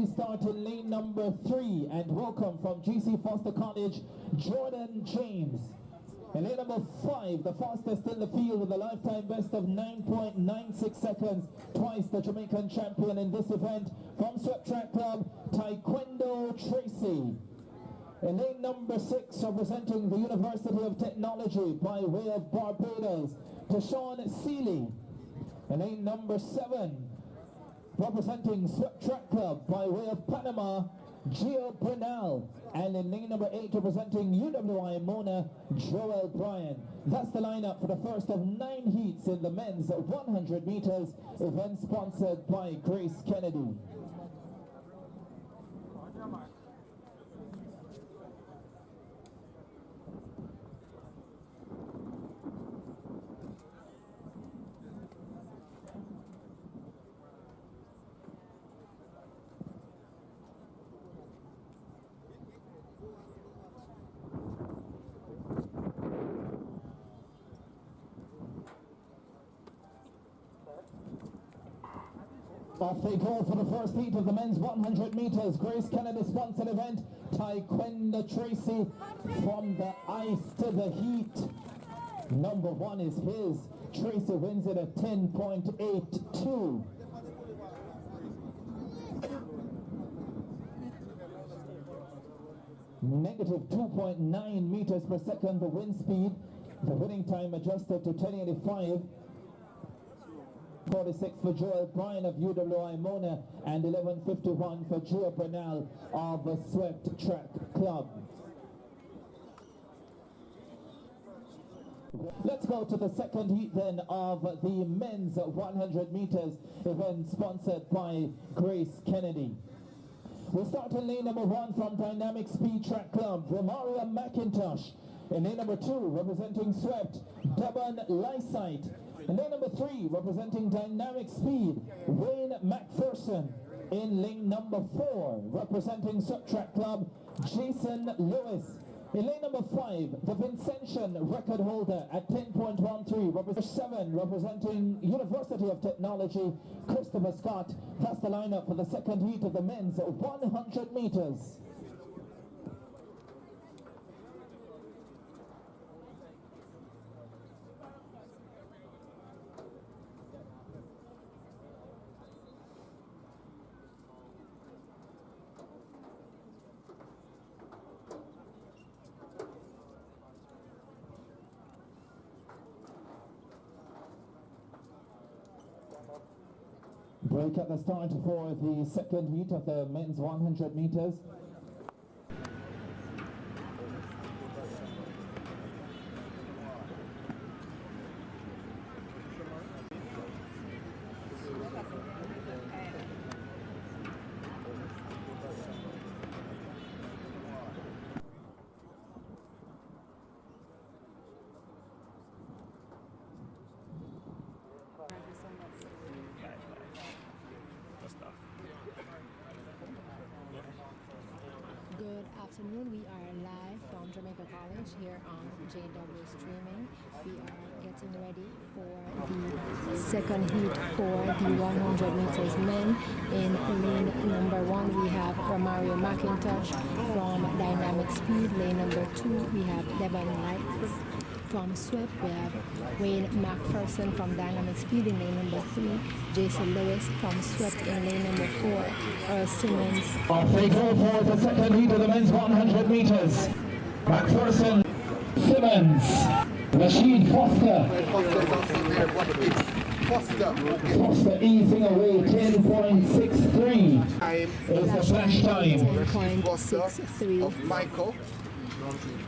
we start in lane number 3 and welcome from GC Foster College, Jordan James. In lane number 5, the fastest in the field with a lifetime best of 9.96 seconds, twice the Jamaican champion in this event, from Swept Track Club, Tyquendo TRACEY. In lane number 6, representing the University of Technology by way of Barbados, Sealy. In lane number 7, representing Swept Track Club by way of Panama, Brendon. And in lane number 8, representing UWI Mona, Joel Bryan. That's the lineup for the first of 9 heats in the men's 100 meters, event sponsored by Grace Kennedy. Off they go for the first heat of the men's 100 meters. Grace Kennedy sponsored event. Tyquendo TRACEY from the ice to the heat. Number 1 is his. TRACEY wins it at 10.82. Negative 2.9 meters per second the wind speed. The winning time adjusted to 10.85. 46 for Joel Bryan of UWI Mona and 11.51 for Joe Brendon of the Swept Track Club. Let's go to the second heat then of the men's 100 meters event sponsored by Grace Kennedy. We'll start in lane number 1 from Dynamic Speed Track Club, Romaria McIntosh. In lane number 2, representing Swept, Devon Lysite. In lane number 3, representing Dynamic Speed, Wayne McPherson. In lane number 4, representing Swept Track Club, Jason Lewis. In lane number 5, the Vincentian record holder at 10.13, representing 7, representing University of Technology, Christopher Scott. That's the lineup for the second heat of the men's 100 meters. Break at the start for the second heat of the men's 100 meters. Good afternoon. We are live from Jamaica College here on Jay Dublow Streaming. We are getting ready for the second heat for the 100 meters men. In lane number 1, we have Romario McIntosh from Dynamic Speed. Lane number 2, we have Devon Lights from Swept. We have Wayne McPherson from Dynamic Speed in lane number 3. Jason Lewis from Swept in lane number 4. Earl Simmons. Off they go for the second heat of the men's 100 meters. McPherson, Simmons, Rasheed Foster easing away 10.63 is the flash time. 10.63 of Michael.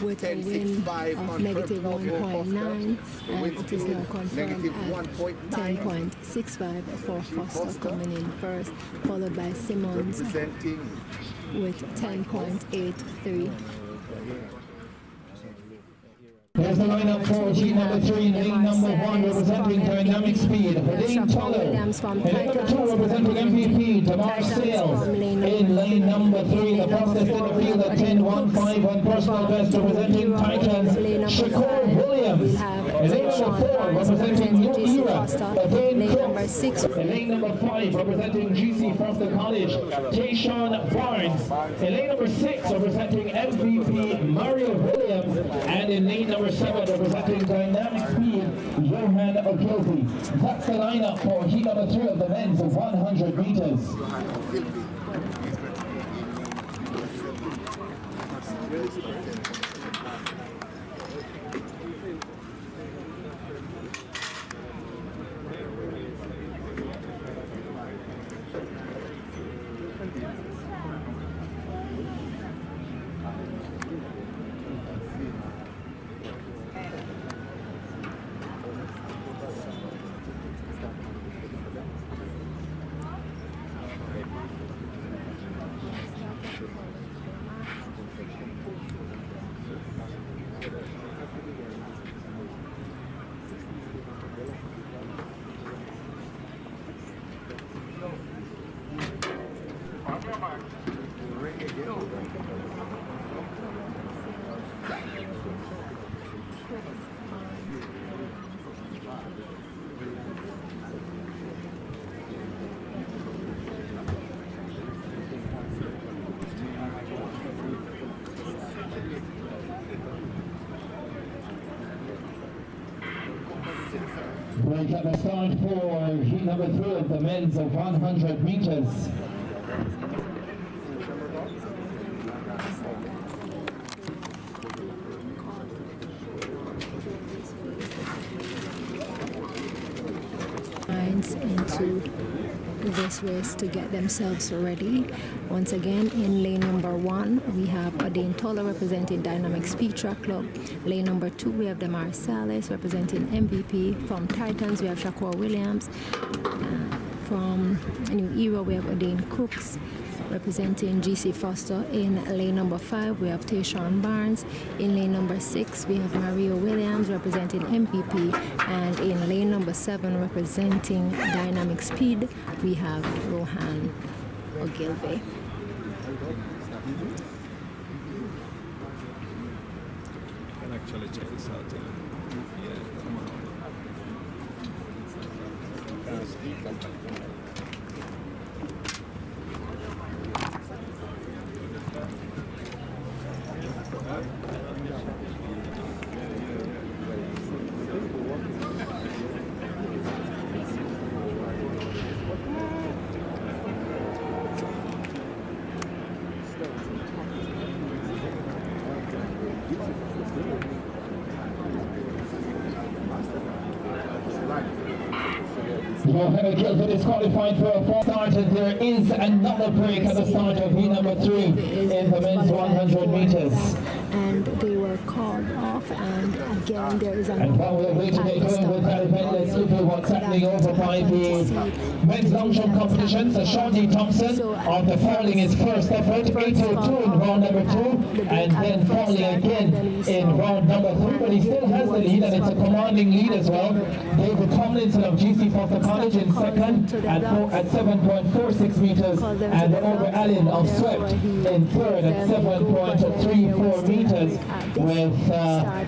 With a win of negative 1.9, and it is now confirmed at 10.65 for Foster coming in first, followed by Simmons with 10.83. There's the lineup for heat number 3, lane number 1 representing Dynamic Speed, Odaine Toller. In lane number 2 representing MVP, Tamar Sales. In lane number 3, the fastest in the field at 10.15 and personal best representing Titans, Shakur Williams. lane number 4, representing New Era, Odaine lane number Crooks. 6. In lane number 5, representing GC Foster College, Tayshawn Barnes. In lane number 6, representing MVP Mario Williams. And in lane number 7, representing Dynamic Speed, Johan Ogilvy. That's the lineup for heat number 3 of the men's 100 meters. Break at the start for heat number 3 of the men's 100 meters. Into this race to get themselves ready. Once again, in lane number 1 we have Odaine representing Dynamic Speed Track Club. Lane number 2 we have Demar Salas representing MVP. From Titans we have Shakur Williams. From New Era we have Odaine Crooks representing GC Foster. In lane number 5 we have Tayshawn Barnes. In lane number 6 we have Mario Williams representing MVP, and in lane number 7 representing Dynamic Speed we have Rohan Ogilvy. Can actually check this out. Johan Ogilvy disqualified for a false start, and there is another break at the start of heat number 3 in the men's 100 meters. And they were called off, and again there is And while we're waiting to get going with that event, let's look at what's happening over by the men's long jump competition. So Shawnee Thompson after fouling his first effort, 8:02 in round number 2, and then falling again in round number 3, but he still has the lead, and it's a commanding lead as well. David Tomlinson of GC Foster College in second at 7.46 meters, and Over Allen of Swept in third at 7.34 meters, with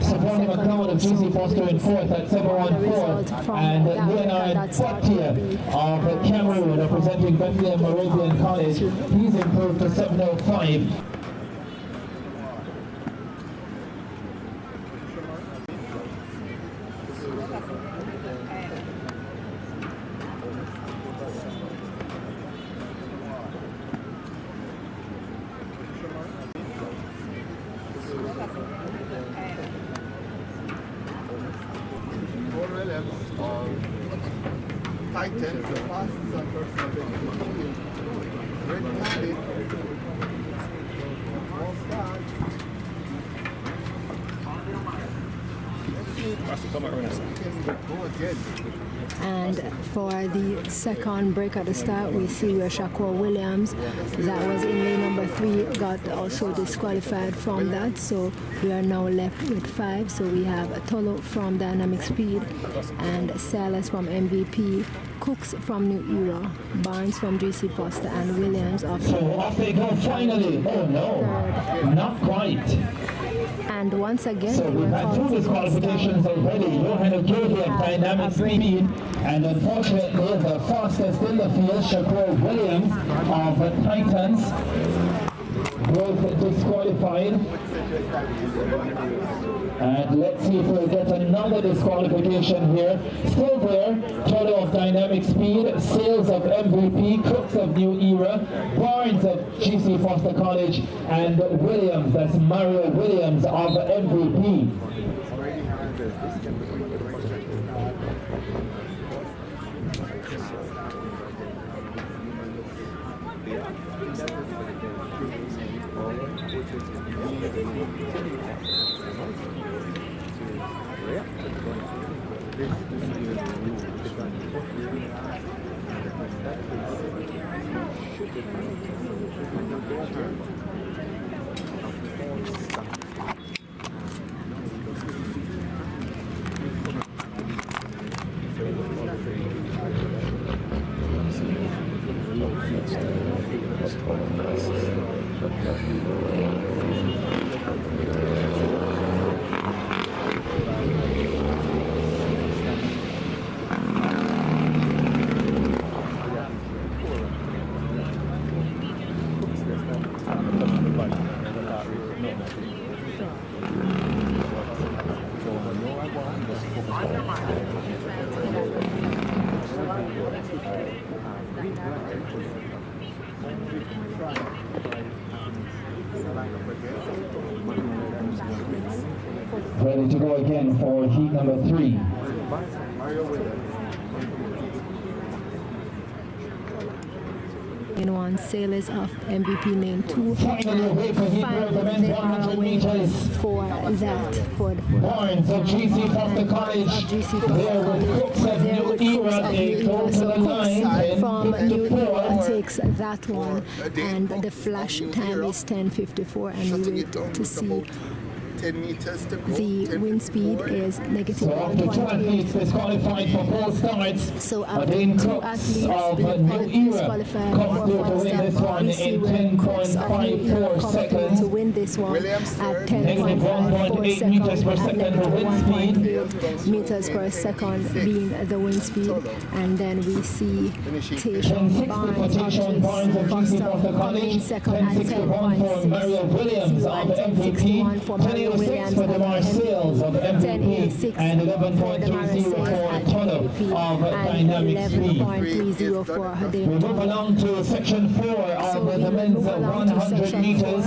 Savannah McLeod of GC Foster in fourth at 7.14, and Leonard Poitier of Cameroon representing Bethlehem Moravian College, he's improved to 7.05. And for the second break at the start, we see where Shakur Williams, that was in lane number 3, got also disqualified from that. So we are now left with 5. So we have Tolo from Dynamic Speed, and Salas from MVP, Cooks from New Era, Barnes from GC Foster, and Williams of... So off they go finally. Oh no, not quite. And once again, So they we've were had called two to disqualifications already. Johan of dynamic speed, and unfortunately the fastest in the field, Shakur Williams of the Titans, was disqualified. And let's see if we'll get another disqualification here. Still there, total of dynamic speed, Sales of MVP, Crooks of New Era, Barnes of GC Foster College, and Williams, that's Mario Williams of MVP. Ready to go again for heat number 3. In one, sailors of MVP name 2. Finally, They are away for that. For Barnes of GC Foster College. There with Crooks of New Era. They go to the line. From New Era takes that one, and the flash time is 10:54, and we wait to see. 10 meters to go. The wind speed is negative So after 2 athletes 1.8. disqualified for 4 starts, So after Odaine 2 Crooks athletes of being New Era disqualified comes for through to 4 win this starts, one we see in where Crooks of New Era 10.54 come through seconds. to win this one Williams at third. 10.54 -1.8 meters per seconds, at second for wind speed. -1.8 meters per second being the wind speed. And then we see Tayshawn 10.60 for Barnes of Tayshawn Barnes of GC Foster Foster coming in College, second at 10.61 for Mario 10.6. Williams of MVP, 10.61 for Mario 10.06 Williams for of Demar Sales of MVP, 10.86 and for the 11.30 for Tono of and dynamic speed. 11.30 for We move along to section 4 of the men's 100 meters.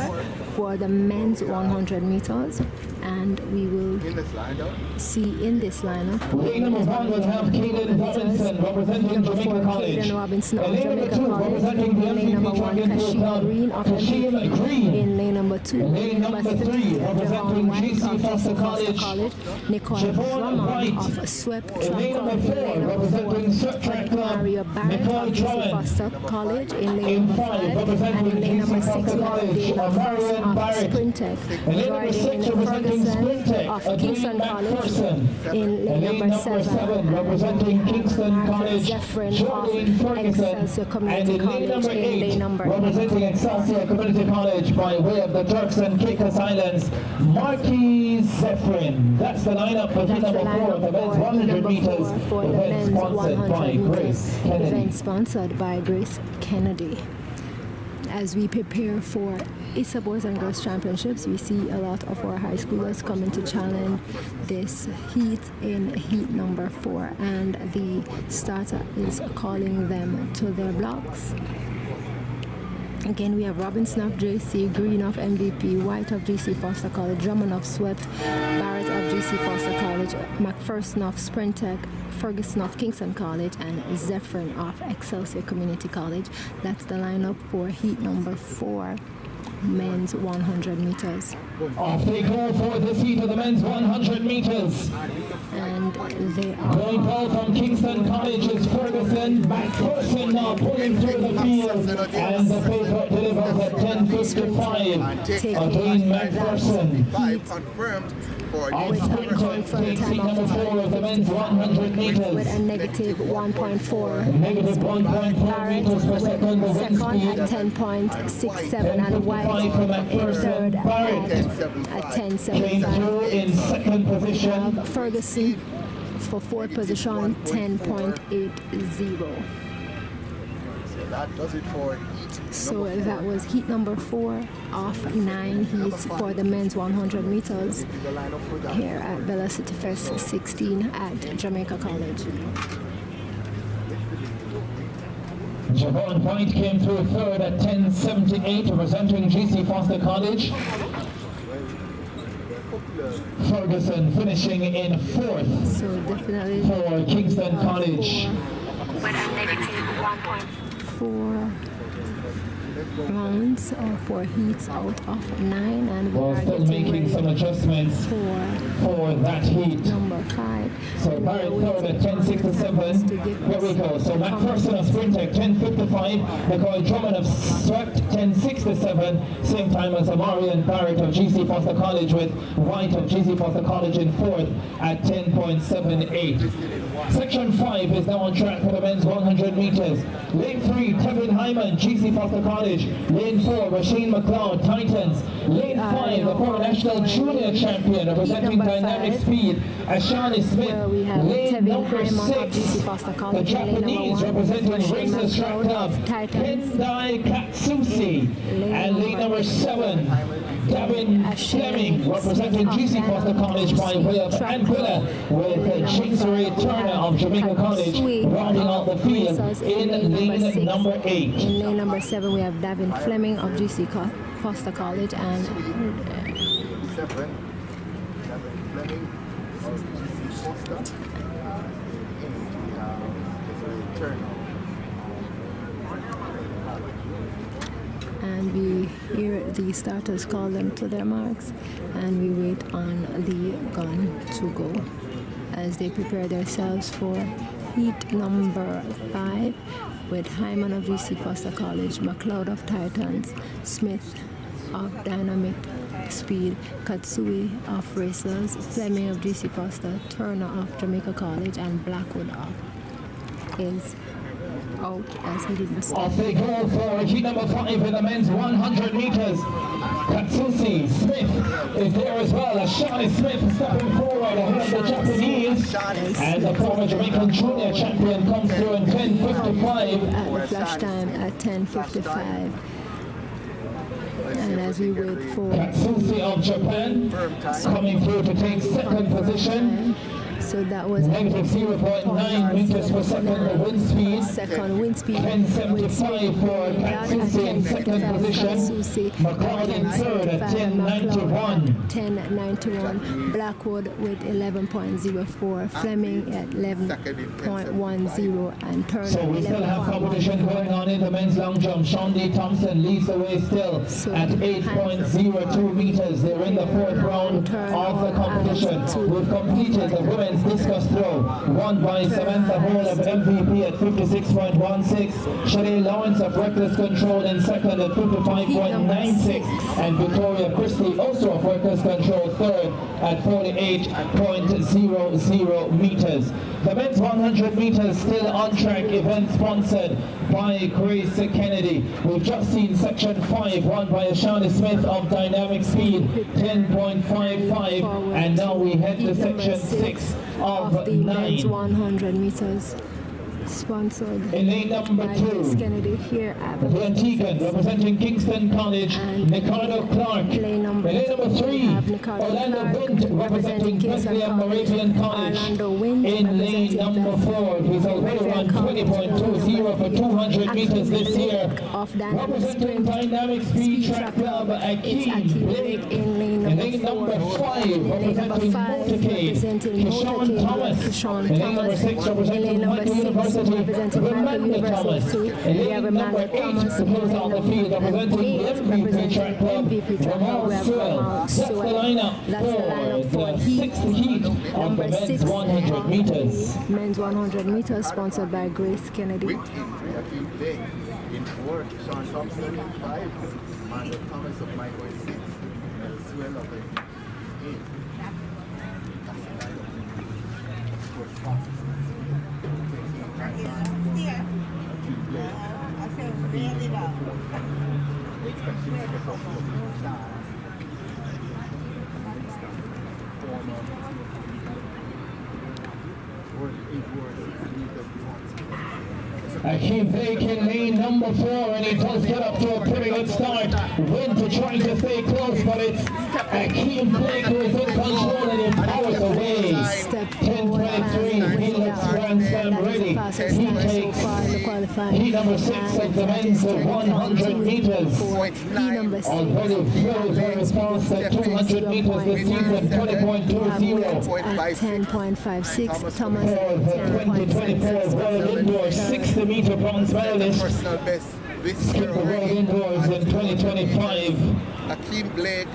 For the men's 100 meters, and we will In the slide out. see in this lineup. Lane number 1 will have Caden Robinson representing Jamaica College. Caden Robinson of In lane number Jamaica 2 College. representing the In lane number MCP 1, Track and Field Kasheem Club, Green of Kasheem MVP. Green. In lane number 2, In lane number 3 representing GC Foster College, Nickoy Siobhan Drummond White. of Swept In Track lane Club. number 4 representing Swept Track Club, Mario Barrett Nicole of GC Drummond. Foster College. In lane In number 5 5, and representing in lane number GC 6 Foster we have College, Dana Marion of Barrett. Sprintech. In lane number 6 representing Sprintech, of Kingston Odaine College. McPherson. In In lane lane number number 7 7 representing Kingston College, Zephyrin Jordan of Ferguson. Excelsior And Community in lane College. number In 8 lane number 8. representing Excelsior Community College by way of the Turks and Caicos Islands, Marquis Zephyrin. That's the lineup for heat That's the number 4 of the men's 100 meters. for the Event men's sponsored 100 by meters. Grace Kennedy. Event sponsored by Grace Kennedy. As we prepare for ISA Boys and Girls Championships, we see a lot of our high schoolers coming to challenge this heat in heat number 4, and the starter is calling them to their blocks. Again, we have Robinson of JC, Green of MVP, White of GC Foster College, Drummond of Swept, Barrett of GC Foster College, McPherson of Sprintech, Ferguson of Kingston College, and Zephyrin of Excelsior Community College. That's the lineup for heat number 4, men's 100 meters. Off they go for this heat of the men's 100 meters. And they are Going ball from Kingston College is Ferguson. McPherson now pulling through the field. And the paper delivers at 10:15. 10:55. taking Odaine that McPherson. heat confirmed for Our with a sprinter confirmed takes time seat number of 4 of the men's 100 meters. with a negative 1.4. Negative 1.4 meters per second. The wind Second speed. at 10.67 and White 10:55 from in McPherson. third at Barrett came through 10.75. in second position. Ferguson for fourth position 10.80. that does it for heat. So that was heat number 4 of 9 heats for the men's 100 meters here at Velocity Fest 16 at Jamaica College. Javon White came through third at 10:78, representing GC Foster College. Ferguson finishing in fourth So definitely for Kingston College. with a negative 1.4 rounds or 4 heats out of 9, and we We're are still getting making some ready adjustments for for that heat. number 5. So And we are Barrett third waiting at for the times 10:67. to give Here we us go. So the McPherson of Sprintec 10:55. Nickoy Drummond of Swept 10:67. Same time as Amari and Barrett of GC Foster College, with White of GC Foster College in fourth at 10.78. Section 5 is now on track for the men's 100 meters. Lane 3, Kevin Hyman, GC Foster College. Lane 4, Rasheed McLeod, Titans. Lane 5, the former national junior champion representing number dynamic 5, speed, Ashanie Smith. where we have Lane Kevin number Hyman of 6, GC Foster the College. Lane number Japanese 1, representing Rasheed Racers Track McLeod Club, of Titans. Kendai Katsusi. Lane And lane number 7, Gavin Ashanie Fleming, representing Smith of GC Foster College by way of Track Anguilla, with Chingsbury Turner of Jamaica College rounding out the field in lane number 8. In lane number 7, we have Davin Fleming of GC Foster College and 7. Fleming, GC Foster. and we hear the starters call them to their marks, and we wait on the gun to go as they prepare themselves for heat number 5 with Hyman of GC Foster College, McLeod of Titans, Smith of Dynamic Speed, Katsui of Racers, Fleming of GC Foster, Turner of Jamaica College, and Blackwood is out as he didn't start. Off they go for heat number 5 in the men's 100 meters. Katsusi Smith is there as well. Ashanie Smith stepping forward ahead of the Japanese. And the former Jamaican junior champion comes through in 10:55. At the flash time at 10:55. And as we wait for Katsusi of Japan coming through to take second position. so that was Negative 0.9 meters per second the wind speed. second wind speed. 10:75 for Katsusi in second position. McLeod in third at 10:91. 10:91. Blackwood with 11.04. Fleming at 11.10 and Turner So we still have competition going on in the men's long jump. Sean D. Thompson leads the way still at 8.02 meters. They're in the fourth round of the competition. We've completed the women's discus throw, won by Samantha Hall of MVP at 56.16. Sheree Lawrence of Reckless Control in second at 55.96. And Victoria Christie, also of Reckless Control, third at 48.00 meters. The men's 100 meters still on track, event sponsored by Grace Kennedy. We've just seen section 5 won by Ashanie Smith of Dynamic Speed, 10.55, and now we head to section 6 of the men's 9. 100 meters. Sponsored In lane number by Grace 2, Kennedy here at the Antiguan representing Kingston College, And Ricardo Clark. lane In number lane number 3, have Ricardo Orlando Clark Wind representing Kingston Bethlehem College. Moravian College. Orlando Wind In lane representing number 4, he's already run 20.20 for 200 meters this year. Of Dynamic Representing Sprint Dynamic Speed Track Club, It's Ackeem Ackeem Blake. in lane In lane number number 4. 5, In lane number representing 5, Motorcade, representing Keshawn Motorcade, Thomas. Keshawn In lane number Thomas. 6, In lane representing number Michael 6, University University, representing Michael Remanda Thomas. University 2. In We have lane number Remanda 8 Thomas. to close out the field, representing Eight, the MVP representing Track Club, MVP Track Club. We Ramal have Sewell. Ramal That's the Sewell. lineup That's the lineup for for the heat 6th heat of the number men's 6 100 meters. men's 100 meters, sponsored by Grace Kennedy. With Ackeem Blake in 4, Sean Thompson in 5, Amanda Thomas of Michael in 6, and Swell of 8. Ackeem Blake in lane number 4, and he does get up to a pretty good start. Winter trying to stay close, but it's Ackeem Blake who is in control and he powers away. 10:23, he looks Grand Slam ready. He takes heat number 6 of the men's 100 meters. Already very, very fast at 200 meters this season, 20.20. At 10.56, Thomas For the 2024 World Indoor 60-meter bronze medalist. Personal best this Skip the World Indoors in 2025. Ackeem Blake.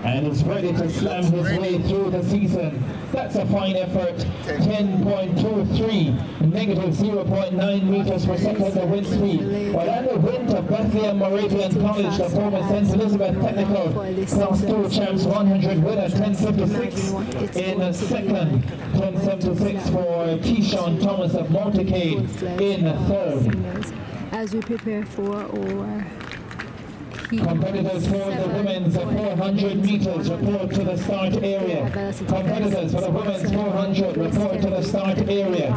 And is ready to slam his way through the season. That's a fine effort. 10.23, negative 0.9 meters per second the wind speed. Orlando Wind of Bethlehem Moravian College, the former St. Elizabeth Technical Class 2 Champs 100 winner, 10.76 in second, 10.76 for Keyshawn Thomas of Montecade in third. As we prepare for our Competitors for the women's 400 meters report to the start area. Competitors for the women's 400 report to the start area.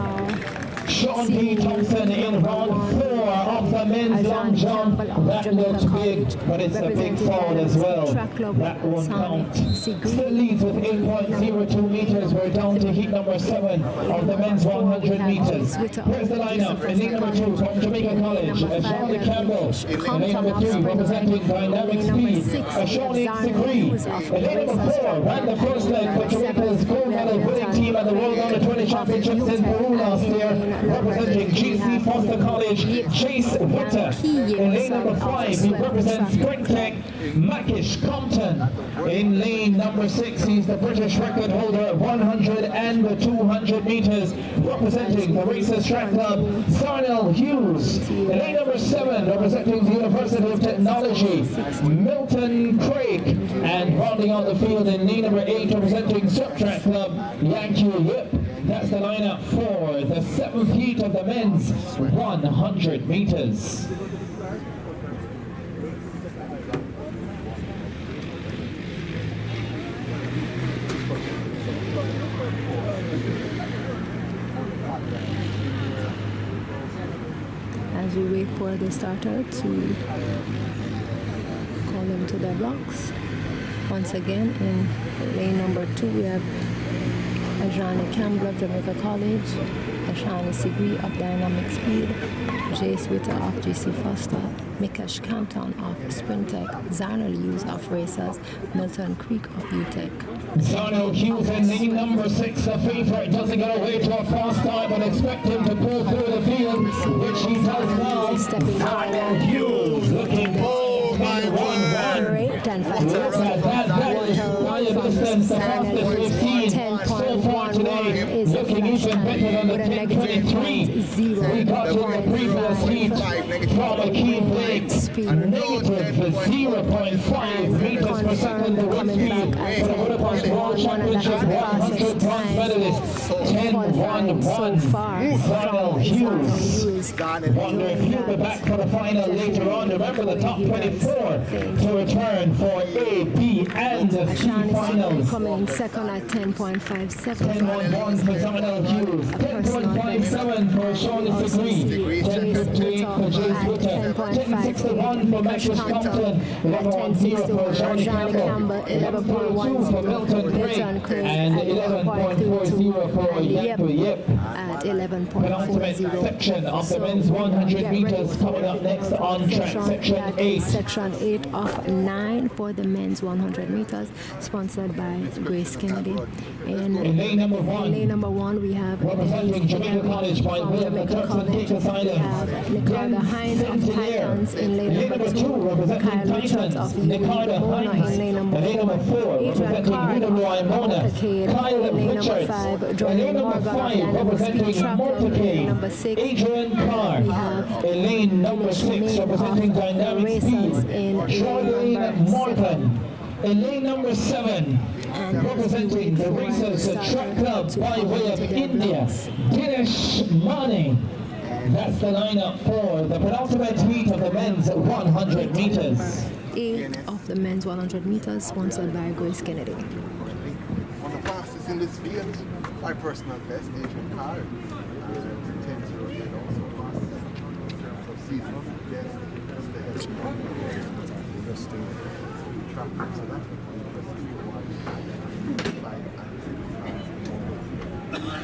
Sean P. Thompson in round 4 of the men's long jump. That looks big, but it's a big fall as well. That won't count. Still leads with 8.02 meters. We're down to heat number 7 of the men's 100 meters. Here's the lineup. In lane number 2 from Jamaica College, Ashanie Campbell. In lane number 3 representing Dynamic Speed, Ashanie Degree. In lane number 4 ran the first leg for Jamaica's gold medal winning team at the World Under 20 Championships in Peru last year. Representing GC Foster College, Chase Witter. In lane number 5, he represents Spring Tech, Mackish Compton. In lane number 6, he's the British record holder at 100 and the 200 meters, representing the Races Track Club, Zharnel Hughes. In lane number 7, representing the University of Technology, Milton Craig. And rounding out the field in lane number 8, representing Surf Track Club, Yankee Yip. That's the lineup for the 7th heat of the men's 100 meters. as we wait for the starter to call them to their blocks. Once again, in lane number 2, we have Adrian Campbell of Jamaica College, Ashanie Degree of Dynamic Speed, Jay Dublow of GC Foster, Mikesh Campton of Sprintech, Zharnel Hughes of Racers, Milton Creek of UTech. Zharnel Hughes in lane number 6, the favorite, doesn't get away to a fast start, but expect him to pull through the field, which he does now. Zharnel Hughes looking for my 1-1. Great and fantastic. Look at that, that is by a distance the fastest we've seen so far today. Looking even better than the 10.23 we got in the previous heat from Ackeem Blake. Negative 0.5 meters per second the wind speed for the Budapest World Championship 100 bronze medalist. 10.11 Zharnel Hughes. Wonder if he'll be back for the final later on. Remember the top 24 to return for A, B, and the C finals. Coming in second at 10.57. 10.11 for Zharnel Hughes, 10.57 for Ashanie Degree, 10.58 for Jay Dublow, 10.61 for Mackish Compton, 11.10 for Ashanie Campbell, 11.2 for Milton Craig, and 11.40 for Yankee Yip. At Penultimate section of the men's 100 meters coming up next on track. Section 8. Section 8 of 9 for the men's 100 meters, sponsored by Grace Kennedy. In lane number 1. In lane number 1, we have representing Jamaica College by way of the Turks and Caicos Islands. Nickoy, the Hinds of Titans in lane number 2. Representing Titans, Nickoy the Hinds. In lane number 4, representing Udaloy Mona, Kyle Richards. In lane number 5, representing Mortacade, Adrian Carr. In lane number 6, representing Dynamic Speed, Odaine Morgan. In lane number 7, representing the Racers Track Club by way of India, Dinesh Mani. That's the lineup for the penultimate heat of the men's 100 meters. 8 of the men's 100 meters, sponsored by Grace Kennedy. On the fastest in this field, my personal best, Adrian Carr. Tends to rotate also fast in terms of seasonal best. That's the interesting track, so that would be interesting to watch. 5 and 6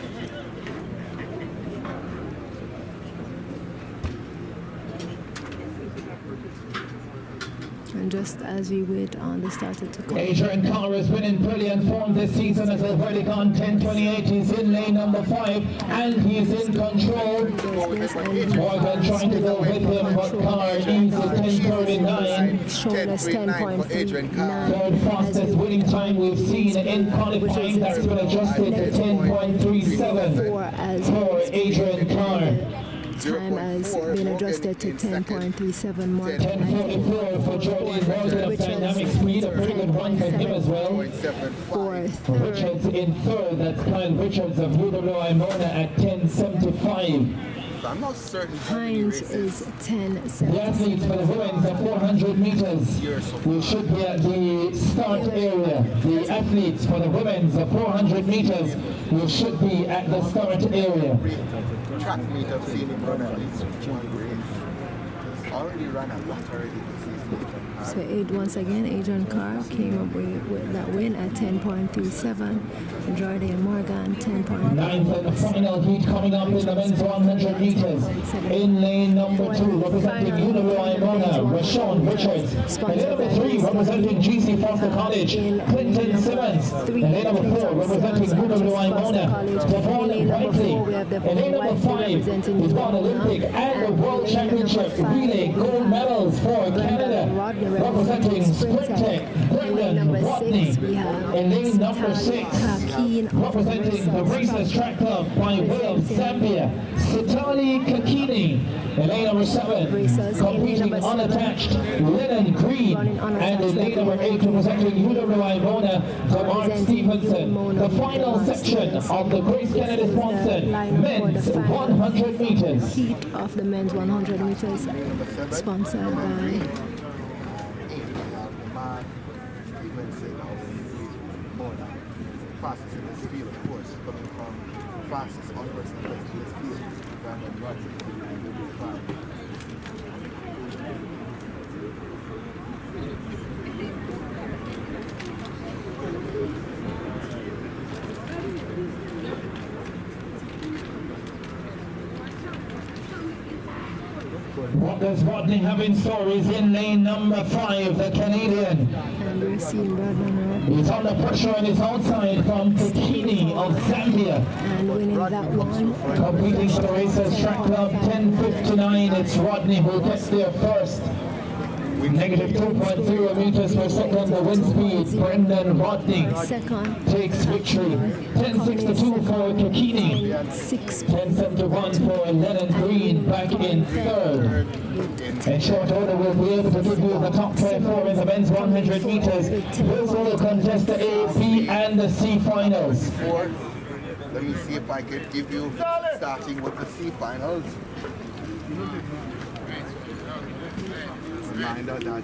And just as we wait on the starter to come. Adrian Carr is winning brilliant form this season, has already gone 10:28. He's in lane number 5 and he's in control. Morgan trying to go with him, but Carr is at 10:39. Showing us 10.39. Third fastest winning time we've seen in qualifying. That's been adjusted to 10.37 for Adrian Carr. Time has been adjusted to 10.37 more. 10:44 for Jordan Morgan of Dynamic Speed, a pretty good run for him as well. Fourth. Richards in third, that's Kyle Richards of Udaloy Mona at 10:75. I'm not certain. Hines is 10.7. The athletes for the women's at 400 meters we should be at the start area. The athletes for the women's at 400 meters we should be at the start area. Track meet, I've seen him run at least one race. He's already run a lot already this season. So once again, Adrian Carr came up with that win at 10.37. Jordan Morgan, 10.9. Ninth and the final heat coming up in the men's 100 meters. In lane number 2, representing Udaloy Mona, Rasheed Richards. In lane number 3, representing GC Foster College, Clinton Simmons. In lane number 4, representing Udaloy Mona, Devon Whiteley. In lane number 5, he's won Olympic and the World Championship relay gold medals for Canada. Representing Sprintech, Brendon, RODNEY. In lane number 6, representing the Racers Track Club by way of Zambia, Sitali, KAKENE. In lane number 7, competing unattached, Lennon Green. And in lane number 8, representing Udaloy Mona, Mark Stevenson. The final section of the Grace Kennedy sponsored men's 100 meters. Heat of the men's 100 meters, sponsored by fastest in this field, of course, coming from fastest on person in this field, Brendon Rodney. What does Rodney have in store? He's in lane number 5, the Canadian. and we're seeing Brendon He's under pressure on his outside from KAKENE of Zambia. and winning that one. Competing for the Racers Track Club, 10:59. It's Rodney who gets there first. Negative 2.0 meters per second, the wind speed. Brendon Rodney Second, takes victory. 10:62 for KAKENE. 10:71 for Lennon Green back in third. In short order, we'll be able to give you the top 24 in the men's 100 meters. We'll also contest the A, B, and the C finals. Let me see if I could give you, starting with the C finals. Reminder that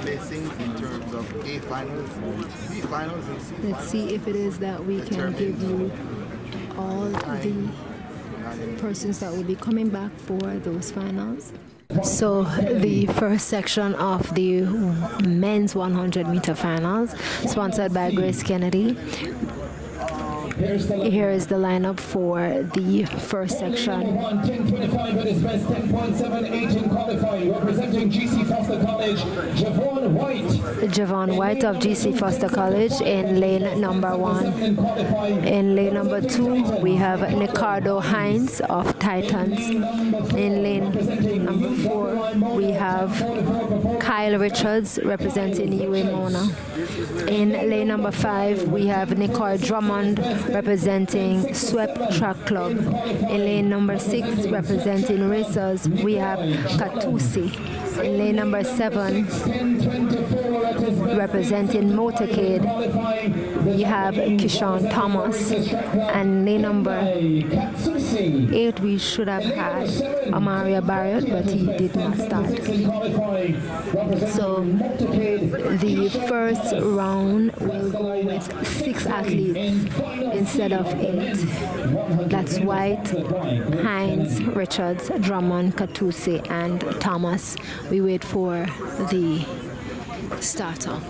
placings in terms of A finals, B finals, and C finals. let's see if it is that we can give you all the persons that will be coming back for those finals. So the first section of the men's 100 meter finals, sponsored by Grace Kennedy. Here is the lineup for the first section. 10:25 at his best, 10.78 in qualifying. Representing GC Foster College, Javon White. Javon White of GC Foster College in lane number 1. In lane number 2, we have Ricardo Hines of Titans. In lane number 4, we have Kyle Richards representing UA Mona. In lane number 5, we have Nickoy Drummond representing Swept Track Club. In lane number 6, representing Racers, we have Katusi. In lane number 7, representing Motorcade, we have Keyshawn Thomas. And lane number 8, we should have had Amaria Barrett, but he did not start. So the first round will go with 6 athletes instead of 8. That's White, Hines, Richards, Drummond, Katusi, and Thomas. We wait for the starter.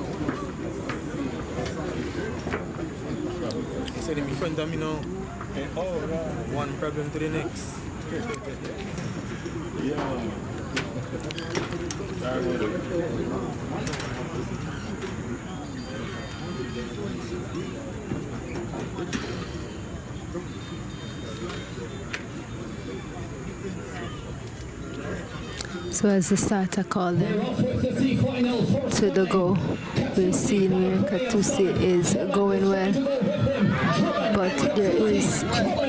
In front of me now. One problem to the next. So as the starter called them to the go, we'll see where Katusi is going well. But there is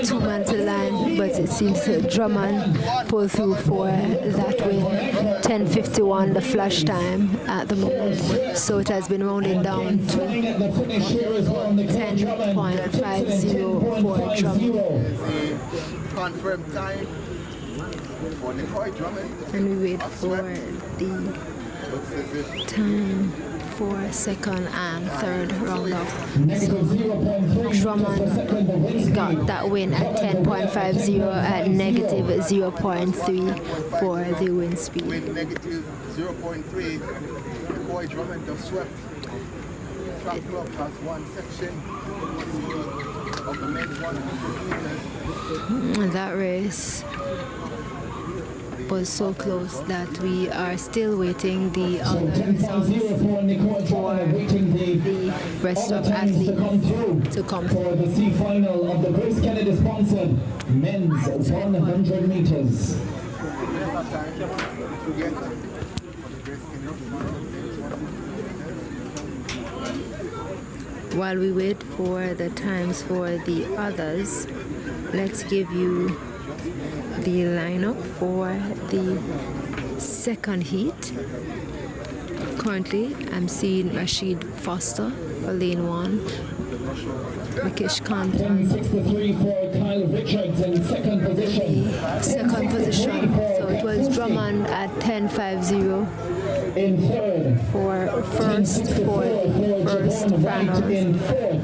2 men to line, but it seems that Drummond pulled through for that win. 10:51 the flash time at the moment. So it has been rounded down to 10.50 for Drummond. Confirmed time for Nickoy Drummond. And we wait for the time for second and third roundup. So Drummond got that win at 10.50 at negative 0.3 for the wind speed. With negative 0.3, Nickoy Drummond of Swept Track Club has one section of the men's 100 meters. That race was so close that we are still waiting the other results for the rest of athletes to come for the C final of the Grace Kennedy sponsored men's 100 meters. While we wait for the times for the others, let's give you the lineup for the second heat. Currently, I'm seeing Rasheed Foster for lane 1, Rakesh Compton 10:63 for Kyle Richards in second position. second position. So it was Drummond at 10.50 In third, for first for the first finals.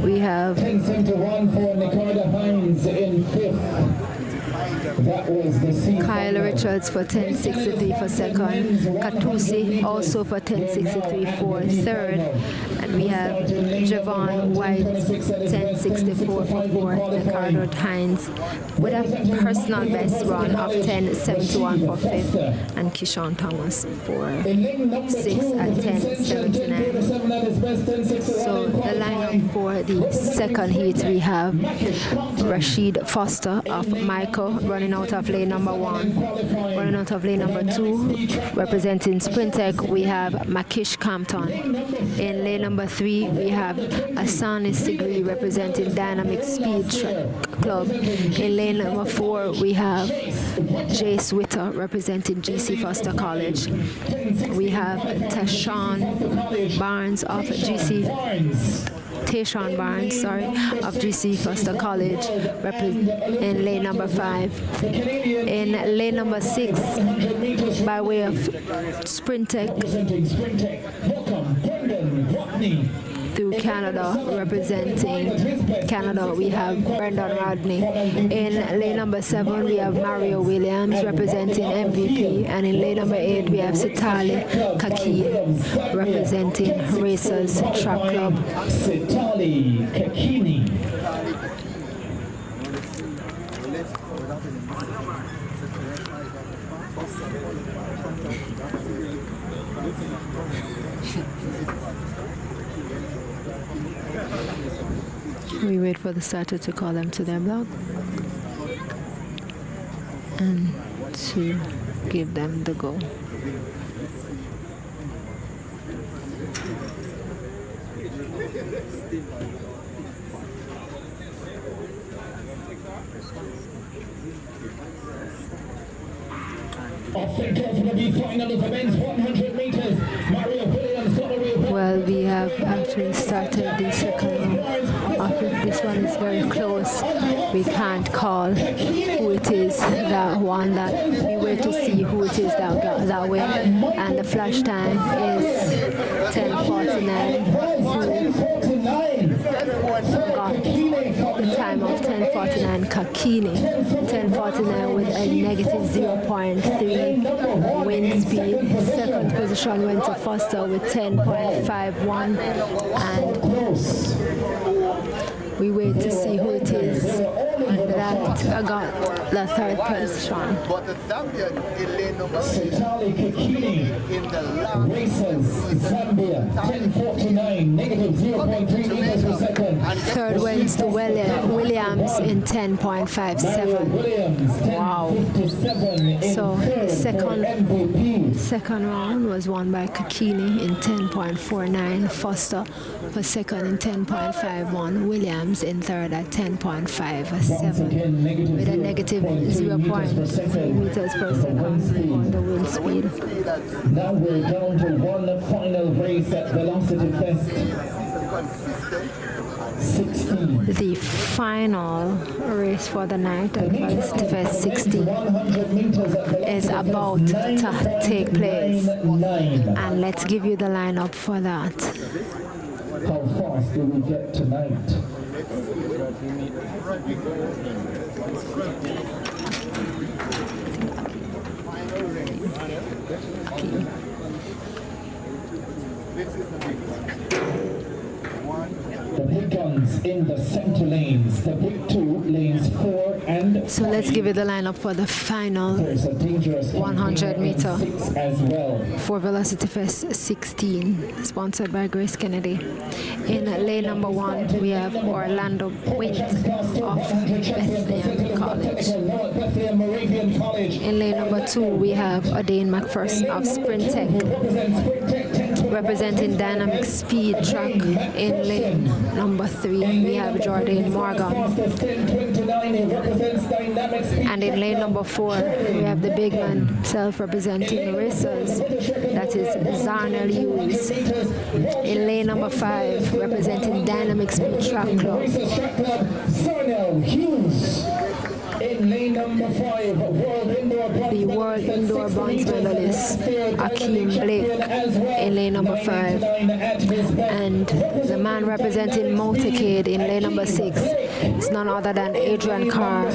We have 10:71 for Ricardo Hines in fifth. That was the C Kyle Richards for 10.63 for second, Katusi also for 10.63 for third, and we have Javon White 10.64 for fourth, Ricardo Hines with a personal best run of 10.71 for fifth, and Keyshawn Thomas for sixth at 10.79. So the lineup for the second heat, we have Rasheed Foster of Michael running out of lane number 1. Running out of lane number 2, representing Sprintec, we have Makish Compton. In lane number 3, we have Ashanie Sigri representing Dynamic Speed Club. In lane number 4, we have Jay Switter representing GC Foster College. We have Tayshawn Barnes of GC Foster College in lane number 5. In lane number 6, by way of Sprintec through Canada, representing Canada, we have Brendon RODNEY. In lane number 7, we have Mario Williams representing MVP, and in lane number 8, we have Sitali KAKENE representing Racers Track Club. Sitali KAKENE. We wait for the starter to call them to their block and to give them the go. Well, we have actually started the second round. This one is very close. We can't call who it is that won that. We wait to see who it is that got that win. And the flash time is 10:49. Got the time of 10:49. KAKENE 10:49 with a negative 0.3 wind speed. Second position went to Foster with 10.51, and we wait to see who it is that got the third position. But the Zambian in lane number Sitali KAKENE in the last races Zambia 10:49, negative 0.3 meters per second. Third went to Williams in 10.57. Wow. So the second round was won by KAKENE in 10.49. Foster was second in 10.51. Williams in third at 10.57 with a negative 0.3 meters per second on the wind speed. Now we're down to one final race at Velocity Fest 16. The final race for the night at Velocity Fest 16 is about to take place, and let's give you the lineup for that. How fast do we get tonight? The big guns in the center lanes, the big two, lanes 4 and So let's give you the lineup for the final there's a dangerous 100 meter 6 as well. for Velocity Fest 16, sponsored by Grace Kennedy. In lane number 1, we have Orlando Wint of Bethlehem College. In lane number 2, we have Odaine McPherson of Sprint Tech, representing Dynamic Speed Track. In lane number 3, we have Jordan Morgan. And in lane number 4, we have the big man self-representing racers, that is Zharnel HUGHES. In lane number 5, representing Dynamic Speed Track Club, Zharnel HUGHES. In lane number 5, the World Indoor Bronze medalist Ackeem Blake in lane number 5, and the man representing Motorcade in lane number 6 is none other than Adrian KERR.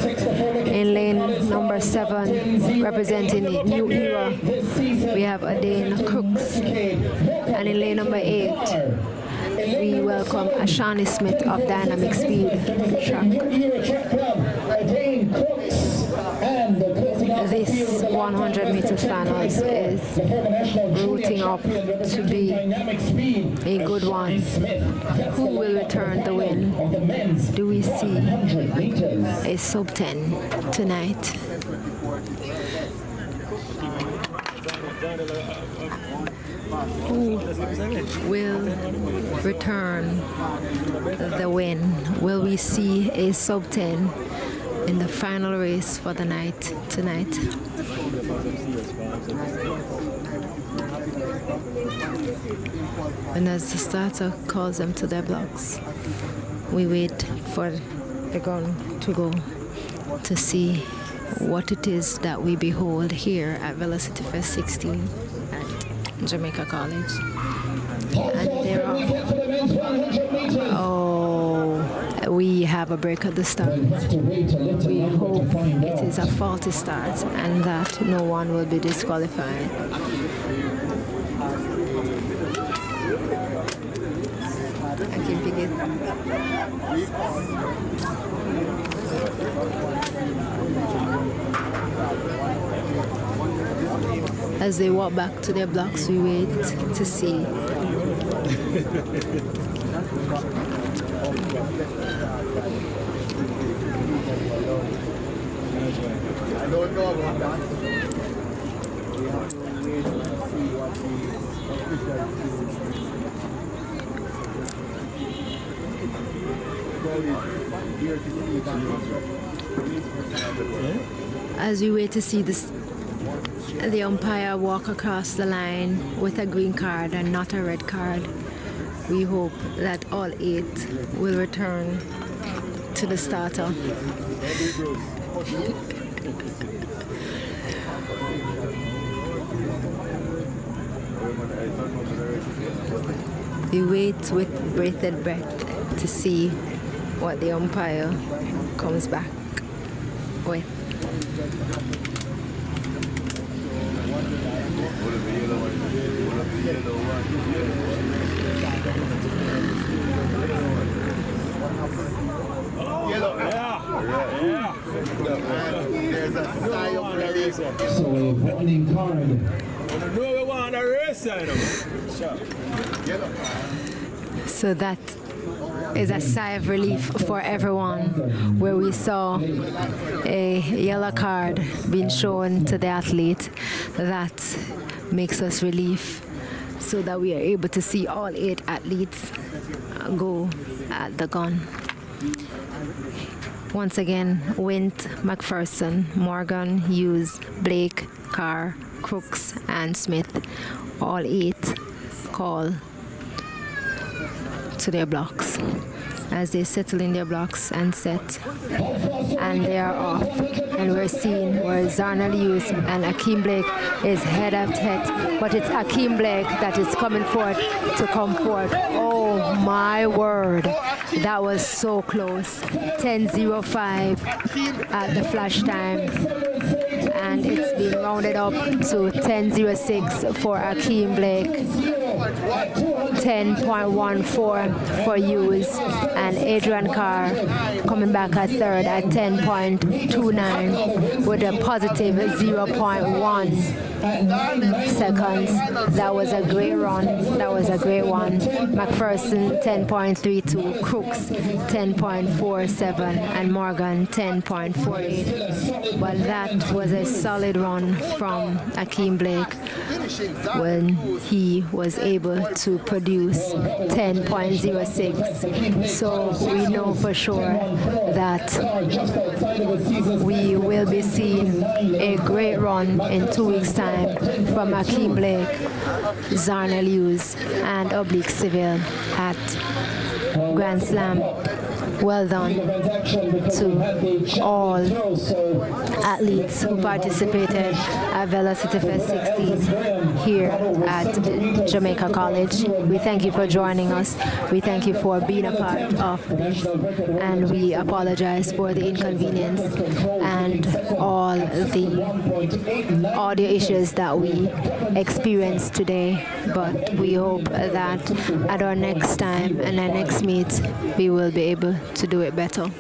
In lane number 7, representing New Era, we have Odaine CROOKS, and in lane number 8, we welcome Ashanie Smith of Dynamic Speed Track. This 100 meters finals is rooting up to be a good one. Who will return the win? Do we see a sub 10 tonight? Who will return the win? Will we see a sub 10 in the final race for the night tonight? And as the starter calls them to their blocks, we wait for the gun to go to see what it is that we behold here at Velocity Fest 16 at Jamaica College. And there are, we have a break at the start. We hope it is a faulty start and that no one will be disqualified. I can begin. As they walk back to their blocks, we wait to see. I don't know about that. We have to wait and see what the As we wait to see this, the umpire walk across the line with a green card and not a red card, we hope that all 8 will return to the starter. We wait with bated breath to see what the umpire comes back with. There's a sigh of relief. So a warning card. So that is a sigh of relief for everyone, where we saw a yellow card being shown to the athlete. That makes us relief, so that we are able to see all 8 athletes go at the gun. Once again, Wint, McPherson, Morgan, Hughes, Blake, Kerr, Crooks, and Smith, all 8 call to their blocks. As they settle in their blocks and set, and they are off. And we're seeing where Zharnel Hughes and Ackeem Blake is head up head, but it's Ackeem Blake that is coming forward to come forward. Oh my word, that was so close. 10:05 at the flash time, and it's been rounded up to 10:06 for Ackeem Blake. 10.14 for Hughes, and Adrian Kerr coming back at third at 10.29 with a positive 0.1 seconds. That was a great run. That was a great one. McPherson 10.32, Crooks 10.47, and Morgan 10.48. But that was a solid run from Ackeem Blake when he was able to produce 10.06. So we know for sure that we will be seeing a great run in 2 weeks' time from Ackeem Blake, Zharnel Hughes, and Oblique Civil at Grand Slam. Well done to all athletes who participated at Velocity Fest 16 here at Jamaica College. We thank you for joining us. We thank you for being a part of this, and we apologize for the inconvenience and all the audio issues that we experienced today. But we hope that at our next time and our next meet, we will be able to do it better.